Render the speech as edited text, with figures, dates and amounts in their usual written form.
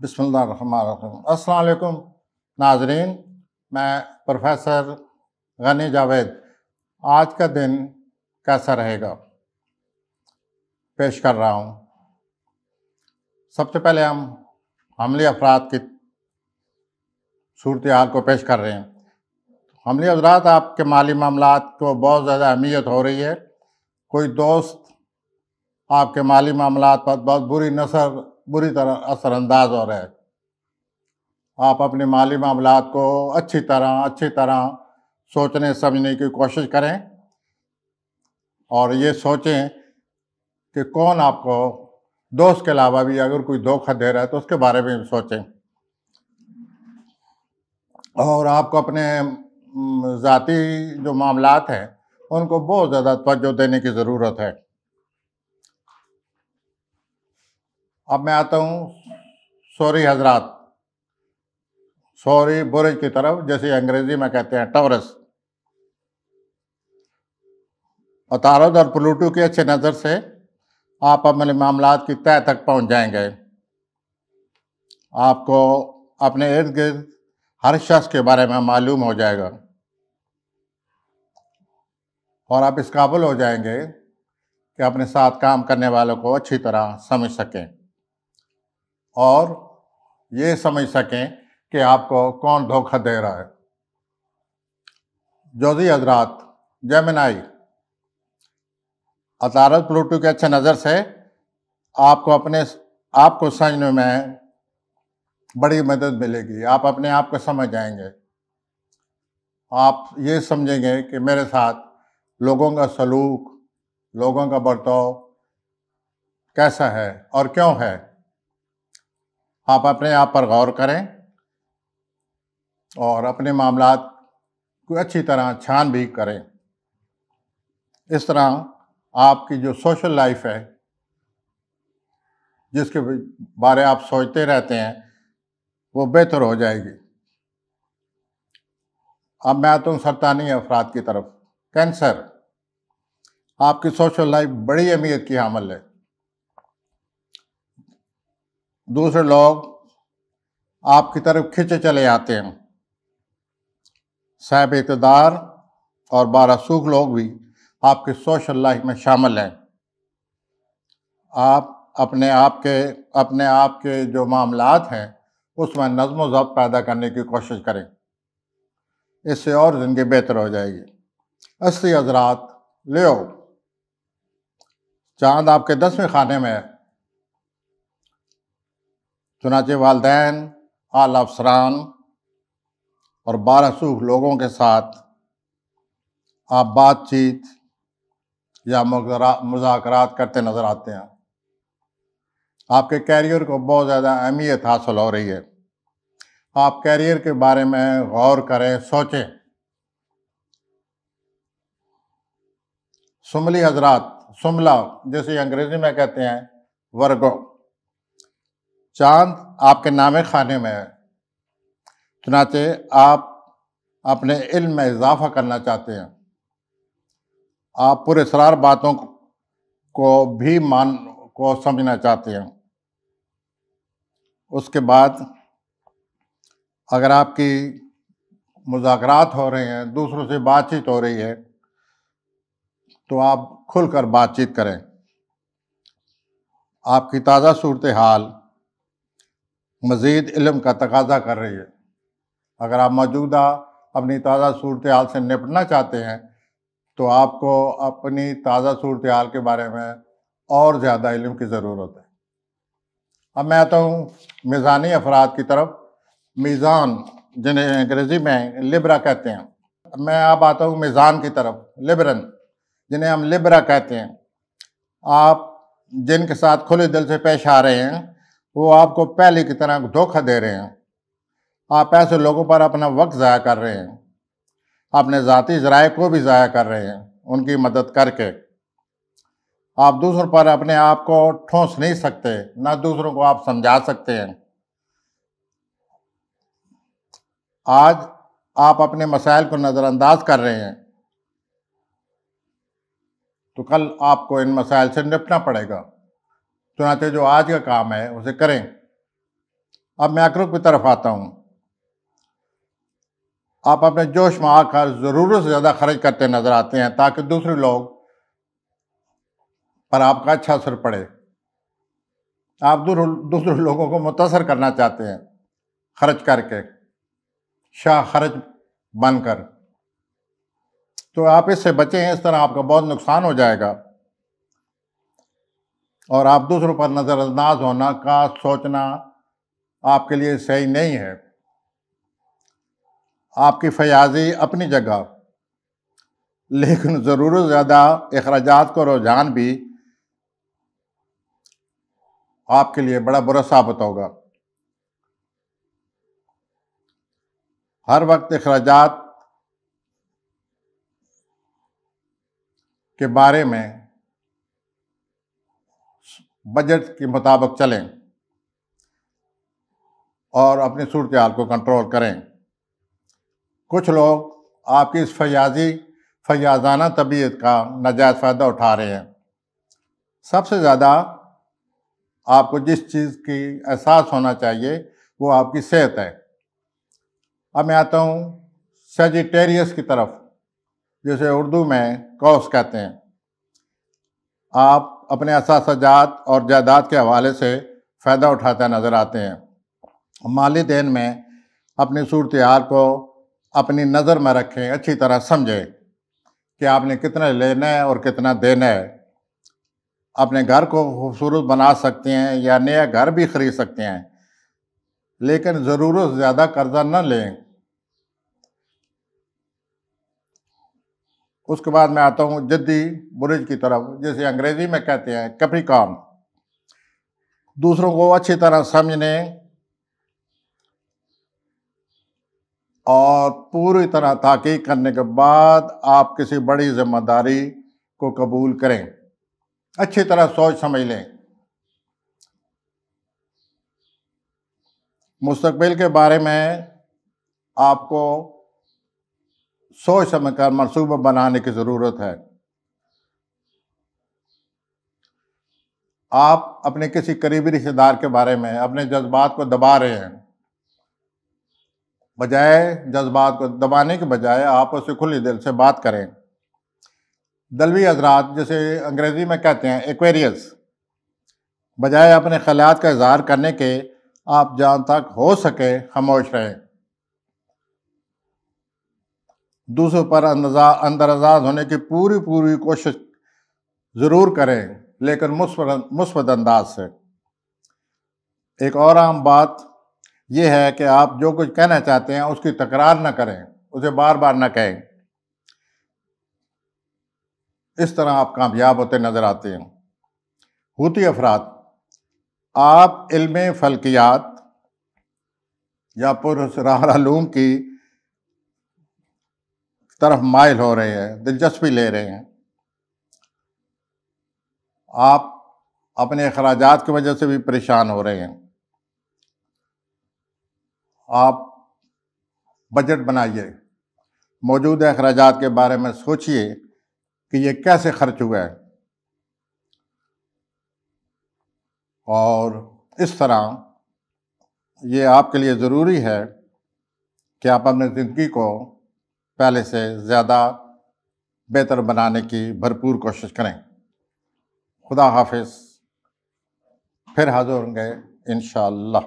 بسم اللہ الرحمن الرحیم۔ السلام علیکم ناظرین، میں پروفیسر غنی جاوید آج کا دن کیسا رہے گا پیش کر رہا ہوں۔ سب سے پہلے ہم حملی افراد کی صورتحال کو پیش کر رہے ہیں۔ حملی حضرات، آپ کے مالی معاملات کو بہت زیادہ اہمیت ہو رہی ہے۔ کوئی دوست آپ کے مالی معاملات پر بہت بری طرح اثر انداز ہو رہا ہے۔ آپ اپنے مالی معاملات کو اچھی طرح سوچنے سمجھنے کی کوشش کریں اور یہ سوچیں کہ کون آپ کو دوست کے علاوہ بھی اگر کوئی دھوکہ دے رہا ہے تو اس کے بارے میں سوچیں، اور آپ کو اپنے ذاتی جو معاملات ہیں ان کو بہت زیادہ توجہ دینے کی ضرورت ہے۔ اب میں آتا ہوں سوری حضرات، سوری برج کی طرف، جیسے انگریزی میں کہتے ہیں ٹورس۔ عطارد اور پلوٹو کی اچھے نظر سے آپ اپنے معاملات کی تہہ تک پہنچ جائیں گے۔ آپ کو اپنے ارد گرد ہر شخص کے بارے میں معلوم ہو جائے گا اور آپ اس قابل ہو جائیں گے کہ اپنے ساتھ کام کرنے والوں کو اچھی طرح سمجھ سکیں اور یہ سمجھ سکیں کہ آپ کو کون دھوکہ دے رہا ہے۔ جوزی حضرات، جیمنائی، عطارد پلوٹو کے اچھے نظر سے آپ کو سمجھنے میں بڑی مدد ملے گی۔ آپ اپنے آپ کو سمجھ جائیں گے۔ آپ یہ سمجھیں گے کہ میرے ساتھ لوگوں کا سلوک، لوگوں کا برتاؤ کیسا ہے اور کیوں ہے۔ آپ اپنے آپ پر غور کریں اور اپنے معاملات کو اچھی طرح چھان بین کریں۔ اس طرح آپ کی جو سوشل لائف ہے، جس کے بارے آپ سوچتے رہتے ہیں، وہ بہتر ہو جائے گی۔ اب میں آتا ہوں سرطانی افراد کی طرف۔ کینسر، آپ کی سوشل لائف بڑی اہمیت کی حامل ہے۔ دوسرے لوگ آپ کی طرف کھنچے چلے آتے ہیں۔ صاحب اقتدار اور بارسوخ لوگ بھی آپ کی سوشل لائف میں شامل ہیں۔ آپ اپنے آپ کے جو معاملات ہیں اس میں نظم و ضبط پیدا کرنے کی کوشش کریں، اس سے اور زندگی بہتر ہو جائے گی۔ اصلی حضرات، لیو، چاند آپ کے 10ویں خانے میں ہے، چنانچہ والدین، اعلی افسران اور بارسوخ لوگوں کے ساتھ آپ بات چیت یا مذاکرات کرتے نظر آتے ہیں۔ آپ کے کیریئر کو بہت زیادہ اہمیت حاصل ہو رہی ہے۔ آپ کیریئر کے بارے میں غور کریں، سوچیں۔ سملی حضرات، سملا جیسے انگریزی میں کہتے ہیں ورگو، چاند آپ کے نامے خانے میں ہے، چنانچہ آپ اپنے علم میں اضافہ کرنا چاہتے ہیں۔ آپ پر اسرار باتوں کو سمجھنا چاہتے ہیں۔ اس کے بعد اگر آپ کی مذاکرات ہو رہے ہیں، دوسروں سے بات چیت ہو رہی ہے، تو آپ کھل کر بات چیت کریں۔ آپ کی تازہ صورتحال مزید علم کا تقاضا کر رہی ہے۔ اگر آپ موجودہ اپنی تازہ صورتحال سے نپٹنا چاہتے ہیں تو آپ کو اپنی تازہ صورتحال کے بارے میں اور زیادہ علم کی ضرورت ہے۔ اب میں آتا ہوں میزانی افراد کی طرف۔ میزان، جنہیں انگریزی میں لبرا کہتے ہیں۔ میں اب آتا ہوں میزان کی طرف، لبرن، جنہیں ہم لبرا کہتے ہیں۔ آپ جن کے ساتھ کھلے دل سے پیش آ رہے ہیں وہ آپ کو پہلے کی طرح دھوکہ دے رہے ہیں۔ آپ ایسے لوگوں پر اپنا وقت ضائع کر رہے ہیں، اپنے ذاتی ذرائع کو بھی ضائع کر رہے ہیں ان کی مدد کر کے۔ آپ دوسروں پر اپنے آپ کو ٹھونس نہیں سکتے، نہ دوسروں کو آپ سمجھا سکتے ہیں۔ آج آپ اپنے مسائل کو نظر انداز کر رہے ہیں تو کل آپ کو ان مسائل سے نپٹنا پڑے گا، چنانچہ جو آج کا کام ہے اسے کریں۔ اب میں اکرم کی طرف آتا ہوں. آپ اپنے جوش میں آ کر ضرورت سے زیادہ خرچ کرتے نظر آتے ہیں تاکہ دوسرے لوگ پر آپ کا اچھا اثر پڑے. آپ دوسرے لوگوں کو متاثر کرنا چاہتے ہیں خرچ کر کے، شاہ خرچ بن کر. تو آپ اس سے بچیں، اس طرح آپ کا بہت نقصان ہو جائے گا. اور آپ دوسروں پر نظر انداز ہونا کا سوچنا آپ کے لیے صحیح نہیں ہے. آپ کی فیاضی اپنی جگہ، لیکن ضرورت سے زیادہ اخراجات کو رجحان بھی آپ کے لیے بڑا برا ثابت ہوگا. ہر وقت اخراجات کے بارے میں بجٹ کے مطابق چلیں اور اپنی صورتحال کو کنٹرول کریں. کچھ لوگ آپ کی اس فیاضانہ طبیعت کا ناجائز فائدہ اٹھا رہے ہیں. سب سے زیادہ آپ کو جس چیز کی احساس ہونا چاہیے وہ آپ کی صحت ہے. اب میں آتا ہوں سیجیٹیریس کی طرف، جسے اردو میں قوس کہتے ہیں. آپ اپنے اثاثجات اور جائیداد کے حوالے سے فائدہ اٹھاتے نظر آتے ہیں. مالی دین میں اپنی صورتحال کو اپنی نظر میں رکھیں، اچھی طرح سمجھیں کہ آپ نے کتنا لینا ہے اور کتنا دینا ہے. اپنے گھر کو خوبصورت بنا سکتے ہیں یا نیا گھر بھی خرید سکتے ہیں، لیکن ضرورت سے زیادہ قرضہ نہ لیں. اس کے بعد میں آتا ہوں جدی برج کی طرف، جسے انگریزی میں کہتے ہیں کیپریکارن. دوسروں کو اچھی طرح سمجھنے اور پوری طرح تحقیق کرنے کے بعد آپ کسی بڑی ذمہ داری کو قبول کریں. اچھی طرح سوچ سمجھ لیں. مستقبل کے بارے میں آپ کو سوچ سمجھ کر منصوبہ بنانے کی ضرورت ہے. آپ اپنے کسی قریبی رشتہ دار کے بارے میں اپنے جذبات کو دبا رہے ہیں. جذبات کو دبانے کے بجائے آپ اسے کھلی دل سے بات کریں. دلوی حضرات، جسے انگریزی میں کہتے ہیں ایکویریس، بجائے اپنے خیالات کا اظہار کرنے کے آپ جہاں تک ہو سکے خاموش رہیں. دوسروں پر اندرانداز ہونے کی پوری کوشش ضرور کریں، لیکن مثبت انداز سے. ایک اور عام بات یہ ہے کہ آپ جو کچھ کہنا چاہتے ہیں اس کی تکرار نہ کریں، اسے بار بار نہ کہیں. اس طرح آپ کامیاب ہوتے نظر آتے ہیں. حوثی افراد، آپ علم فلکیات یا پراسرار علوم کی طرف مائل ہو رہے ہیں، دلچسپی لے رہے ہیں. آپ اپنے اخراجات کی وجہ سے بھی پریشان ہو رہے ہیں. آپ بجٹ بنائیے، موجودہ اخراجات کے بارے میں سوچئے کہ یہ کیسے خرچ ہوا ہے، اور اس طرح یہ آپ کے لیے ضروری ہے کہ آپ اپنے زندگی کو پہلے سے زیادہ بہتر بنانے کی بھرپور کوشش کریں. خدا حافظ. پھر حاضر ہوں گے انشاءاللہ.